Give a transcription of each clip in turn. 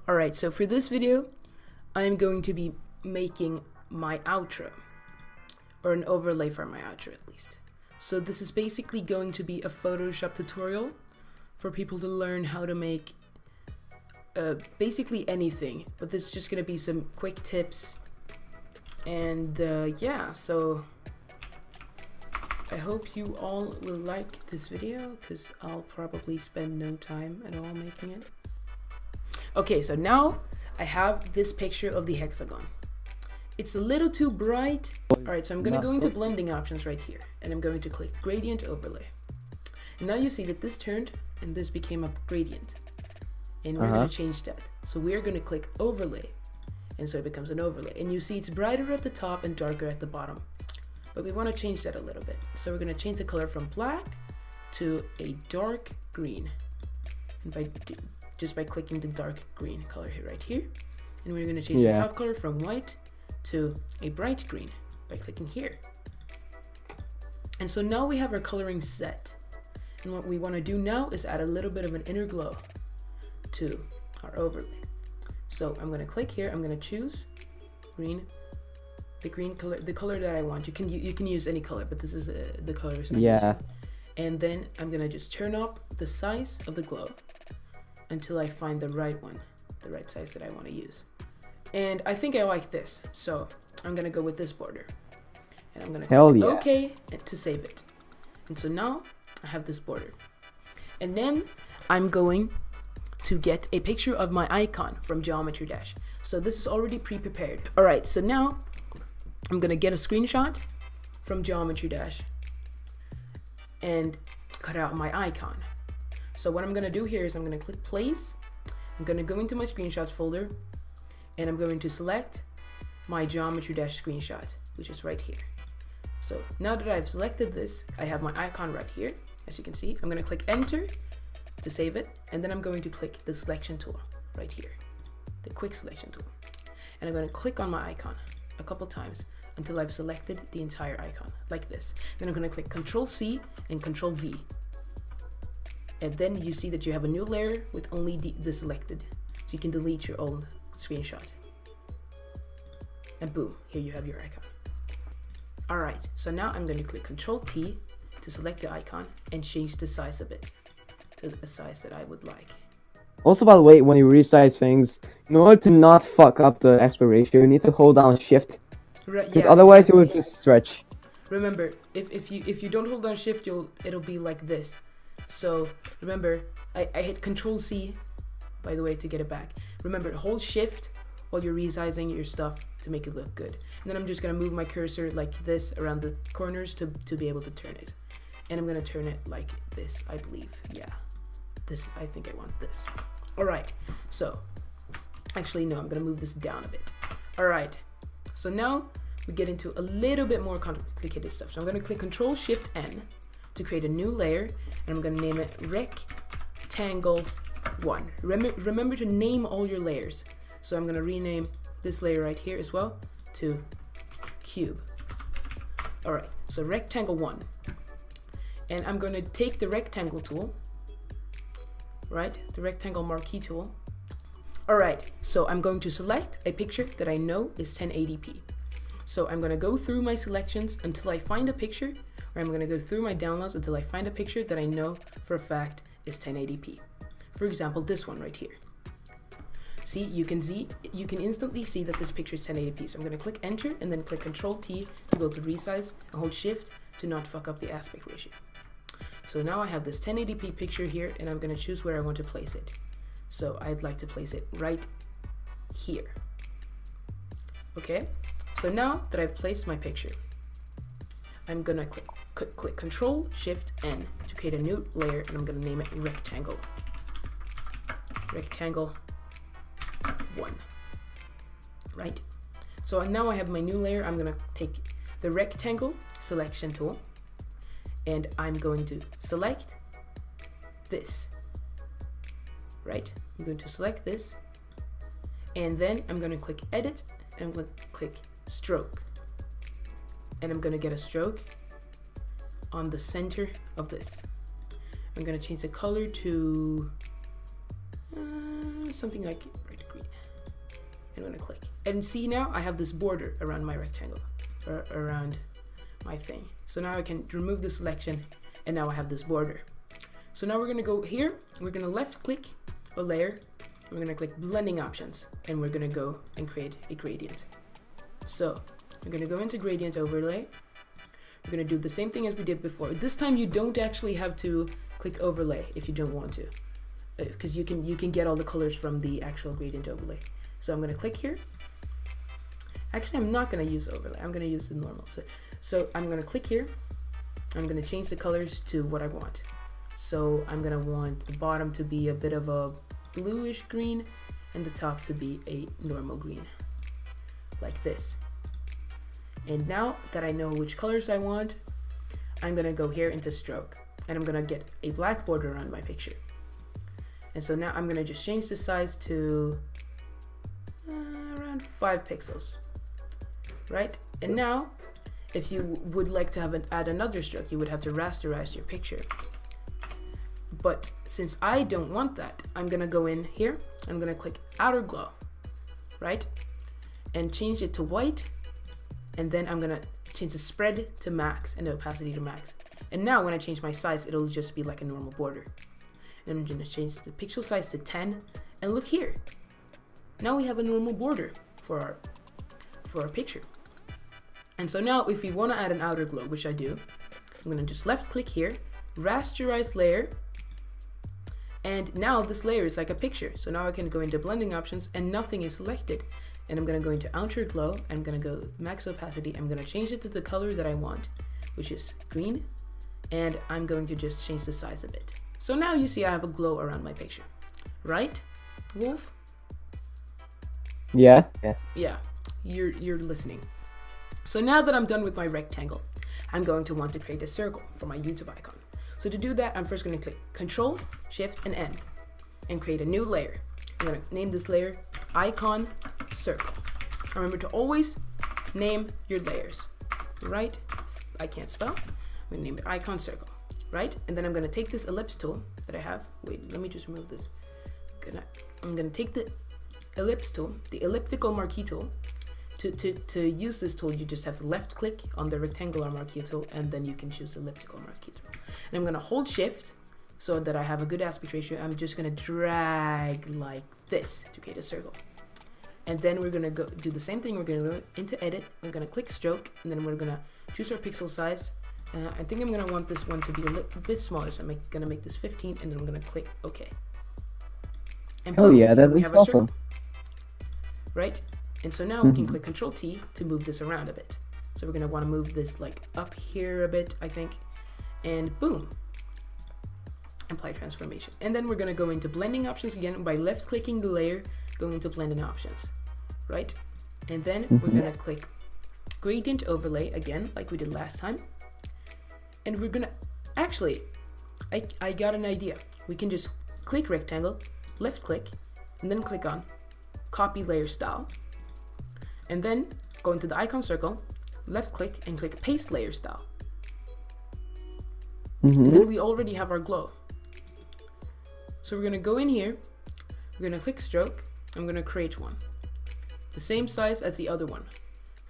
Alright, so for this video, I'm going to be making my outro, or an overlay for my outro at least. So this is basically going to be a Photoshop tutorial for people to learn how to make basically anything, but this is just going to be some quick tips. And yeah, so I hope you all will like this video, because I'll probably spend no time at all making it. Okay, so now I have this picture of the hexagon. It's a little too bright. Alright, so I'm going to go into blending options right here, and I'm going to click gradient overlay. And now you see that this turned and this became a gradient. And we're going to change that. So we're going to click overlay, and so it becomes an overlay. And you see it's brighter at the top and darker at the bottom. But we want to change that a little bit. So we're going to change the color from black to a dark green. And just by clicking the dark green color here, right here. And we're going to change the top color from white to a bright green by clicking here. And so now we have our coloring set. And what we want to do now is add a little bit of an inner glow to our overlay. So I'm going to click here. I'm going to choose green, the green color, the color that I want. You can use any color, but this is the color. And then I'm going to just turn up the size of the glow until I find the right one, the right size that I want to use. And I think I like this, so I'm gonna go with this border. And I'm gonna click OK to save it. And so now I have this border. And then I'm going to get a picture of my icon from Geometry Dash. So this is already pre-prepared. Alright, so now I'm gonna get a screenshot from Geometry Dash and cut out my icon. So what I'm gonna do here is I'm gonna click place. I'm gonna go into my screenshots folder, and I'm going to select my Geometry Dash screenshot, which is right here. So now that I've selected this, I have my icon right here, as you can see. I'm gonna click enter to save it, and then I'm going to click the selection tool right here, the quick selection tool. And I'm gonna click on my icon a couple times until I've selected the entire icon, like this. Then I'm gonna click Control C and Control V. And then you see that you have a new layer with only the selected. So you can delete your old screenshot. And boom, here you have your icon. Alright, so now I'm going to click Control T to select the icon and change the size of it to the size that I would like. Also, by the way, when you resize things, in order to not fuck up the aspect ratio, you need to hold down Shift. Because otherwise it will just stretch. Remember, if you don't hold down Shift, it'll be like this. So remember, I hit Control C, by the way, to get it back. Remember, hold Shift while you're resizing your stuff to make it look good. And then I'm just gonna move my cursor like this around the corners to be able to turn it. And I'm gonna turn it like this, I believe. Yeah, I think I want this. All right, so actually no, I'm gonna move this down a bit. All right, so now we get into a little bit more complicated stuff. So I'm gonna click Control Shift N to create a new layer, and I'm gonna name it Rectangle 1. Remember to name all your layers. So I'm gonna rename this layer right here as well to Cube. Alright, so Rectangle 1. And I'm gonna take the rectangle tool, right? The rectangle marquee tool. Alright, so I'm going to select a picture that I know is 1080p. So I'm gonna go through my selections until I find a picture, or I'm gonna go through my downloads until I find a picture that I know for a fact is 1080p. For example, this one right here. See, you can instantly see that this picture is 1080p. So I'm gonna click enter and then click Control T to be able to resize and hold Shift to not fuck up the aspect ratio. So now I have this 1080p picture here, and I'm gonna choose where I want to place it. So I'd like to place it right here. Okay, so now that I've placed my picture, I'm gonna click Control Shift N to create a new layer, and I'm gonna name it Rectangle 1. Right? So now I have my new layer. I'm gonna take the rectangle selection tool, and I'm going to select this. Right? I'm going to select this, and then I'm gonna click Edit, and I'm gonna click Stroke. And I'm gonna get a stroke on the center of this. I'm gonna change the color to something like bright green. and I'm gonna click. And see, now I have this border around my rectangle, or around my thing. So now I can remove the selection, and now I have this border. So now we're gonna go here, we're gonna left click a layer, we're gonna click blending options, and we're gonna go and create a gradient. So we're gonna go into gradient overlay. We're gonna do the same thing as we did before. This time you don't actually have to click overlay if you don't want to, because you can get all the colors from the actual gradient overlay. So I'm gonna click here. Actually, I'm not gonna use overlay. I'm gonna use the normal. So I'm gonna click here. I'm gonna change the colors to what I want. So I'm gonna want the bottom to be a bit of a bluish green and the top to be a normal green, like this. And now that I know which colors I want, I'm gonna go here into stroke, and I'm gonna get a black border around my picture. And so now I'm gonna just change the size to around 5 pixels, right? And now, if you would like to add another stroke, you would have to rasterize your picture. But since I don't want that, I'm gonna go in here, I'm gonna click outer glow, right? And change it to white, and then I'm gonna change the spread to max and the opacity to max. And now when I change my size, it'll just be like a normal border. And I'm gonna change the pixel size to 10, and look here. Now we have a normal border for our picture. And so now if we wanna add an outer glow, which I do, I'm gonna just left click here, rasterize layer, and now this layer is like a picture. So now I can go into blending options and nothing is selected. And I'm gonna go into outer glow, I'm gonna go max opacity, I'm gonna change it to the color that I want, which is green, and I'm going to just change the size a bit. So now you see I have a glow around my picture, right, Wolf? Yeah. Yeah, you're listening. So now that I'm done with my rectangle, I'm going to want to create a circle for my YouTube icon. So to do that, I'm first gonna click Control, Shift, and N, and create a new layer. I'm gonna name this layer Icon Circle. Remember to always name your layers, right? I can't spell. I'm gonna name it Icon Circle, right? And then I'm gonna take this ellipse tool that I have. Wait, let me just remove this. I'm gonna take the ellipse tool, the elliptical marquee tool. To use this tool, you just have to left click on the rectangular marquee tool, and then you can choose the elliptical marquee tool. And I'm gonna hold Shift so that I have a good aspect ratio. I'm just gonna drag like this to create a circle. And then we're gonna go do the same thing. We're gonna go into edit, we're gonna click stroke, and then we're gonna choose our pixel size. I think I'm gonna want this one to be a little bit smaller, so I'm gonna make this 15, and then I'm gonna click OK. And boom, yeah, that we is have a awesome. circle, right? And so now we can click Control T to move this around a bit. So we're gonna wanna move this like up here a bit, I think, and boom, apply transformation. And then we're gonna go into blending options again by left clicking the layer, going into blending options, right? And then we're gonna click gradient overlay again, like we did last time. And we're gonna, actually, I got an idea. We can just click rectangle, left click, and then click on copy layer style. And then go into the icon circle, left click, and click paste layer style. And then we already have our glow. So we're gonna go in here, we're gonna click stroke, I'm gonna create one. The same size as the other one,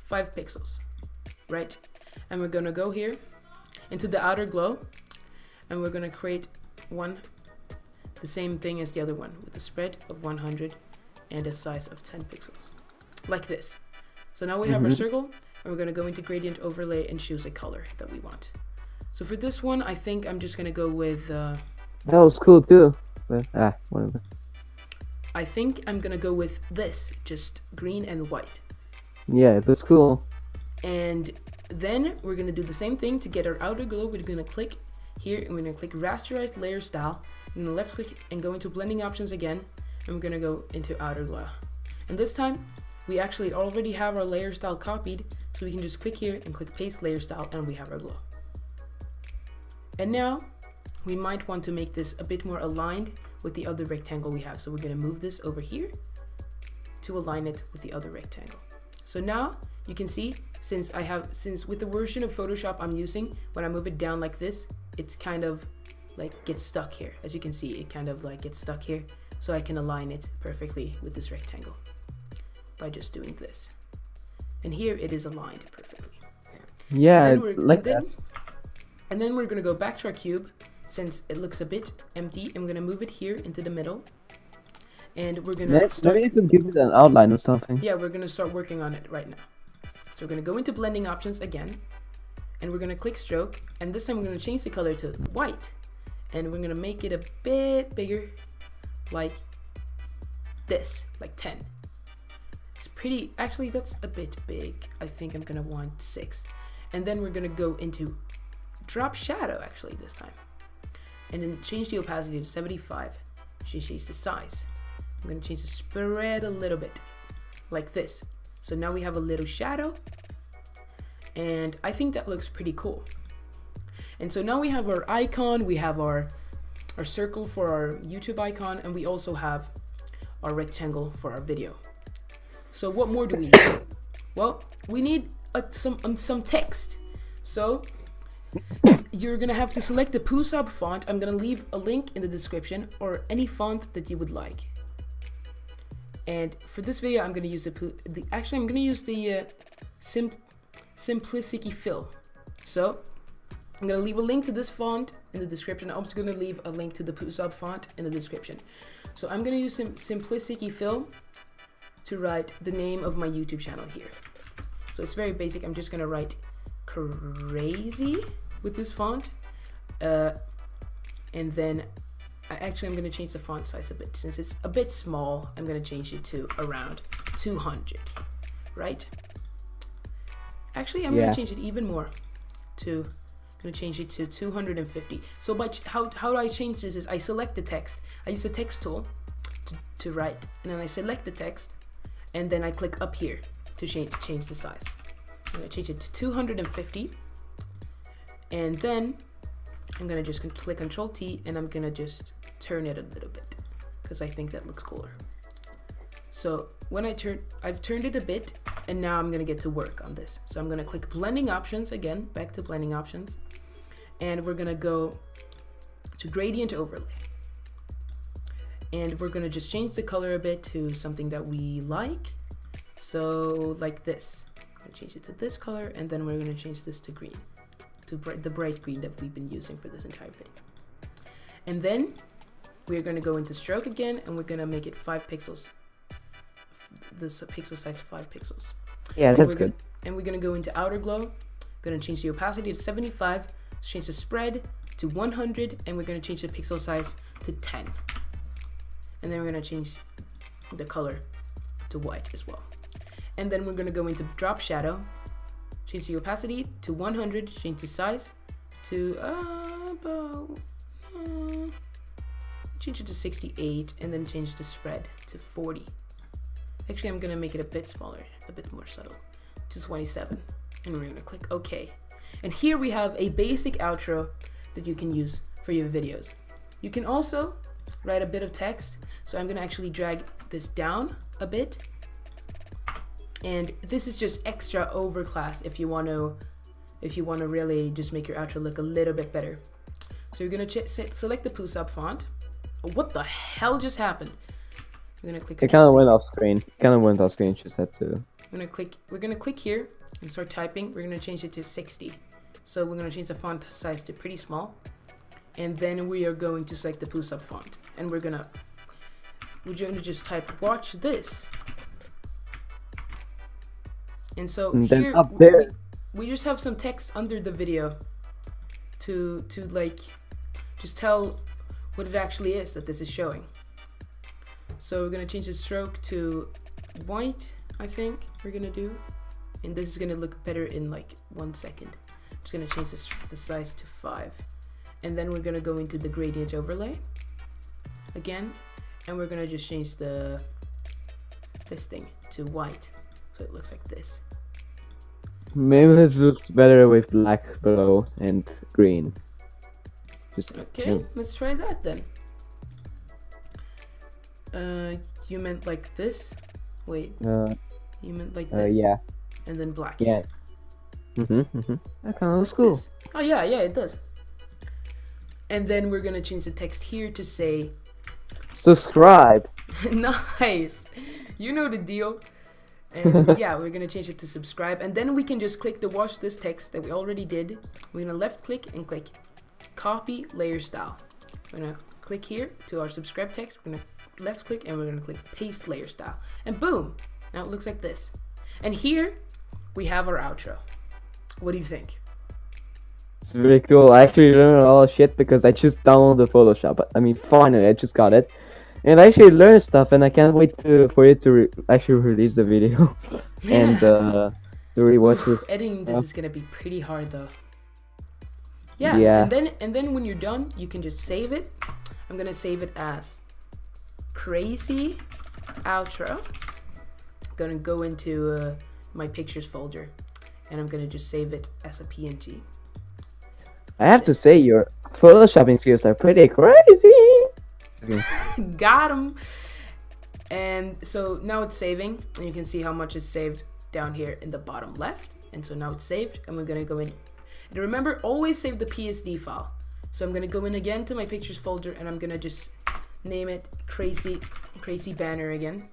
5 pixels, right? And we're gonna go here into the outer glow, and we're gonna create one, the same thing as the other one, with a spread of 100 and a size of 10 pixels, like this. So now we have our circle, and we're gonna go into gradient overlay and choose a color that we want. So for this one, I think I'm just gonna go with, that was cool too, but whatever. I think I'm gonna go with this, just green and white. Yeah, that's cool. And then we're gonna do the same thing to get our outer glow. We're gonna click here, and we're gonna click rasterized layer style. I'm gonna left click and go into blending options again, and we're gonna go into outer glow. And this time, we actually already have our layer style copied, so we can just click here and click paste layer style, and we have our glow. And now, we might want to make this a bit more aligned with the other rectangle we have. So we're gonna move this over here to align it with the other rectangle. So now you can see, since with the version of Photoshop I'm using, when I move it down like this, it's kind of like gets stuck here. As you can see, it kind of like gets stuck here. So I can align it perfectly with this rectangle. by just doing this. And here it is aligned perfectly. Yeah, and then we're gonna go back to our cube since it looks a bit empty, and we're gonna move it here into the middle. And we're gonna start. Maybe you could give it an outline or something. Yeah, we're gonna start working on it right now. So we're gonna go into blending options again, and we're gonna click stroke, and this time we're gonna change the color to white, and we're gonna make it a bit bigger, like this, like 10. It's pretty, actually that's a bit big. I think I'm gonna want 6. And then we're gonna go into drop shadow actually this time, and then change the opacity to 75. Change the size. I'm gonna change the spread a little bit, like this. So now we have a little shadow, and I think that looks pretty cool. And so now we have our icon, we have our circle for our YouTube icon, and we also have our rectangle for our video. So what more do we need? Well, we need some text. So you're gonna have to select the Pusab font. I'm gonna leave a link in the description, or any font that you would like. And for this video, I'm gonna use I'm gonna use the Simplicity Fill. So I'm gonna leave a link to this font in the description. I'm also gonna leave a link to the Pusab font in the description. So I'm gonna use Simplicity Fill to write the name of my YouTube channel here. So it's very basic. I'm just gonna write crazy with this font, and then I'm gonna change the font size a bit. Since it's a bit small, I'm gonna change it to around 200, right? Actually, I'm gonna change it even more I'm gonna change it to 250. So how do I change this is I select the text. I use the text tool to write, and then I select the text, and then I click up here to change the size. I'm gonna change it to 250, and then I'm gonna just click Control T, and I'm gonna just turn it a little bit because I think that looks cooler. So when I've turned it a bit, and now I'm gonna get to work on this. So I'm gonna click blending options again, back to blending options, and we're gonna go to gradient overlay, and we're gonna just change the color a bit to something that we like. So like this, I'm gonna change it to this color, and then we're gonna change this to green, to the bright green that we've been using for this entire video. And then we're gonna go into stroke again, and we're gonna make it 5 pixels. This pixel size 5 pixels. Yeah, that's good. And we're gonna go into outer glow. Gonna change the opacity to 75. Change the spread to 100, and we're gonna change the pixel size to 10. And then we're gonna change the color to white as well. And then we're gonna go into drop shadow. Change the opacity to 100. Change the size to change it to 68, and then change the spread to 40. Actually, I'm gonna make it a bit smaller, a bit more subtle, to 27. And we're gonna click OK. And here we have a basic outro that you can use for your videos. You can also write a bit of text. So I'm gonna actually drag this down a bit. And this is just extra overclass if you wanna really just make your outro look a little bit better. So you're gonna select the Pusab font. Oh, what the hell just happened? We're gonna click. It kind of went off screen. Just had to. We're gonna click here and start typing. We're gonna change it to 60. So we're gonna change the font size to pretty small, and then we are going to select the Pusab font, and we're gonna just type "watch this." And so here up there, we just have some text under the video to like just tell what it actually is that this is showing. So we're gonna change the stroke to white, I think we're gonna do, and this is gonna look better in like 1 second. I'm just gonna change the size to 5, and then we're gonna go into the gradient overlay again, and we're gonna just change this thing to white, so it looks like this. Maybe this looks better with black below and green. Okay, let's try that then. You meant like this? Wait. You meant like this? Yeah. And then black. Yeah. That kind of looks cool. This. Oh yeah, it does. And then we're gonna change the text here to say subscribe. Nice. You know the deal. And yeah, we're gonna change it to subscribe, and then we can just click the wash this text that we already did. We're gonna left click and click copy layer style. We're gonna click here to our subscribe text. We're gonna left click and we're gonna click paste layer style, and boom, now it looks like this. And here we have our outro. What do you think? It's really cool. I actually learned a lot of shit because I just downloaded Photoshop. I mean, finally, I just got it. And I actually learned stuff, and I can't wait for you to actually release the video and to rewatch it. Editing this is gonna be pretty hard though. Yeah. And then when you're done, you can just save it. I'm gonna save it as crazy outro. I'm gonna go into my pictures folder, and I'm gonna just save it as a PNG. I have to say, your photoshopping skills are pretty crazy. Got him. And so now it's saving, and you can see how much is saved down here in the bottom left. And so now it's saved, and we're gonna go in. And remember, always save the PSD file. So I'm gonna go in again to my pictures folder, and I'm gonna just name it crazy banner again.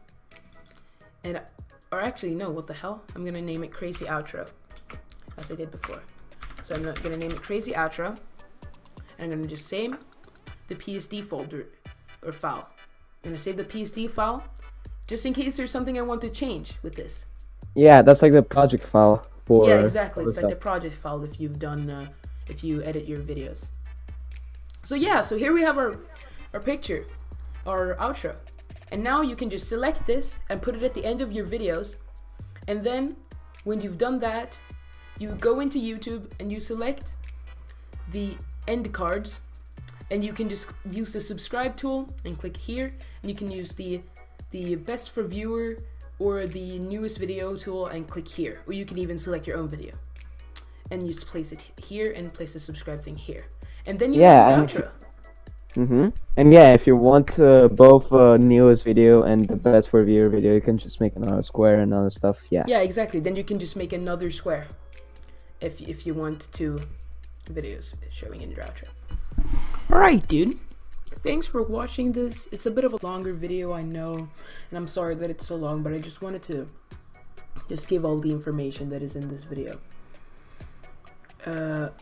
And or actually no, what the hell? I'm gonna name it crazy outro, as I did before. So I'm gonna name it crazy outro, and I'm gonna just save the PSD folder or file. I'm gonna save the PSD file just in case there's something I want to change with this. Yeah, that's like the project file for. Yeah, exactly. It's like the project file if you've done if you edit your videos. So yeah, so here we have our picture, our outro, and now you can just select this and put it at the end of your videos, and then when you've done that, you go into YouTube and you select the end cards, and you can just use the subscribe tool and click here, and you can use the best for viewer or the newest video tool and click here, or you can even select your own video and you just place it here and place the subscribe thing here, and then you have an outro. And yeah, if you want both newest video and the best for viewer video, you can just make another square and other stuff. Yeah, exactly. Then you can just make another square if you want two videos showing in your outro. Alright, dude, thanks for watching this. It's a bit of a longer video, I know, and I'm sorry that it's so long, but I just wanted to just give all the information that is in this video.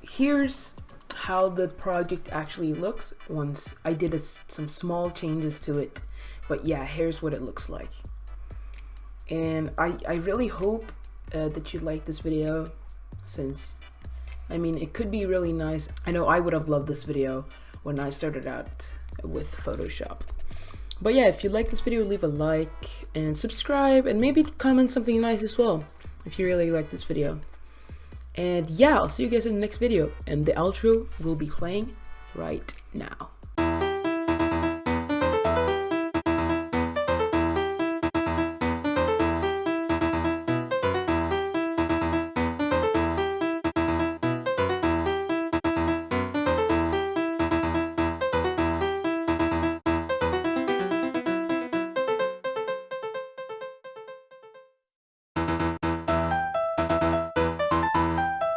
Here's how the project actually looks once I did some small changes to it, but yeah, here's what it looks like. And I really hope that you like this video, since I mean, it could be really nice. I know I would have loved this video when I started out with Photoshop. But yeah, if you like this video, leave a like and subscribe, and maybe comment something nice as well if you really like this video. And yeah, I'll see you guys in the next video, and the outro will be playing right now.